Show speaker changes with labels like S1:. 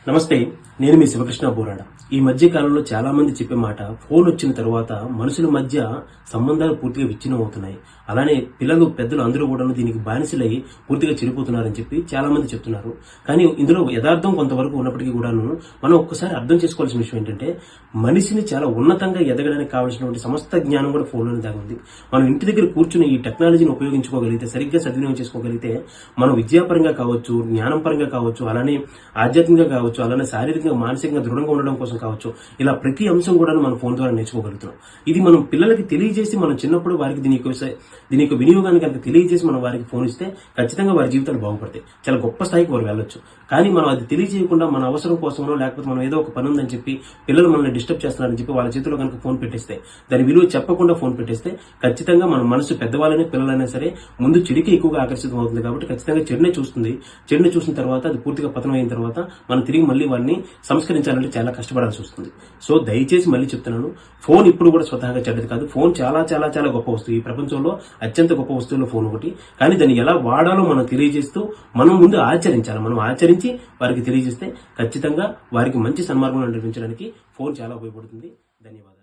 S1: నమస్తే, నేను మీ శివకృష్ణ బోరాడ. ఈ మధ్య కాలంలో చాలా మంది చెప్పే మాట, ఫోన్ వచ్చిన తర్వాత మనుషుల మధ్య సంబంధాలు పూర్తిగా విచ్ఛిన్నం అవుతున్నాయి. అలానే పిల్లలు పెద్దలు అందరూ కూడా దీనికి బానిసలై పూర్తిగా చెడిపోతున్నారని చెప్పి చాలా మంది చెప్తున్నారు. కానీ ఇందులో యథార్థం కొంతవరకు ఉన్నప్పటికీ కూడాను మనం ఒక్కసారి అర్థం చేసుకోవాల్సిన విషయం ఏంటంటే, మనిషిని చాలా ఉన్నతంగా ఎదగడానికి కావాల్సినటువంటి సమస్త జ్ఞానం కూడా ఫోన్లోనే దాగి ఉంది. మనం ఇంటి దగ్గర కూర్చుని ఈ టెక్నాలజీని ఉపయోగించుకోగలిగితే, సరిగ్గా సద్వినియోగం చేసుకోగలిగితే, మనం విద్యాపరంగా కావచ్చు, జ్ఞానం పరంగా కావచ్చు, అలానే ఆధ్యాత్మికంగా కావచ్చు, అలానే శారీరకంగా మానసికంగా దృఢంగా ఉండడం కోసం కావచ్చు, ఇలా ప్రతి అంశం కూడా మనం ఫోన్ ద్వారా నేర్చుకోగలుగుతున్నాం. ఇది మనం పిల్లలకి తెలియజేసి, మనం చిన్నప్పుడు వారికి దీని యొక్క వినియోగాన్ని కనుక తెలియజేసి మనం వారికి ఫోన్ ఇస్తే ఖచ్చితంగా వారి జీవితాలు బాగుపడతాయి, చాలా గొప్ప స్థాయికి వారు వెళ్ళొచ్చు. కానీ మనం అది తెలియజేయకుండా మన అవసరం కోసమో లేకపోతే మనం ఏదో ఒక పని ఉందని చెప్పి పిల్లలు మనల్ని డిస్టర్బ్ చేస్తున్నారని చెప్పి వాళ్ళ చేతిలో కనుక ఫోన్ పెట్టేస్తే, దాని విలువ చెప్పకుండా ఫోన్ పెట్టేస్తే ఖచ్చితంగా మన మనసు పెద్దవాళ్ళనే పిల్లలైనా సరే ముందు చెడుకి ఎక్కువగా ఆకర్షితం అవుతుంది. కాబట్టి ఖచ్చితంగా చెడునే చూస్తుంది. చెడుని చూసిన తర్వాత అది పూర్తిగా పతనం అయిన తర్వాత మనం తిరిగి మళ్ళీ వాడిని సంస్కరించాలంటే చాలా కష్టపడాల్సి వస్తుంది. సో దయచేసి మళ్ళీ చెప్తున్నాను, ఫోన్ ఇప్పుడు కూడా స్వతహాగా చెడ్డది కాదు. ఫోన్ చాలా చాలా చాలా గొప్ప వస్తువు. ఈ ప్రపంచంలో అత్యంత గొప్ప వస్తువుల్లో ఫోన్ ఒకటి. కానీ దాన్ని ఎలా వాడాలో మనం తెలియజేస్తూ మనం ముందు ఆచరించాలి. మనం ఆచరించి వారికి తెలియజేస్తే ఖచ్చితంగా వారికి మంచి సన్మార్గం నడిపించడానికి ఫోన్ చాలా ఉపయోగపడుతుంది. ధన్యవాదాలు.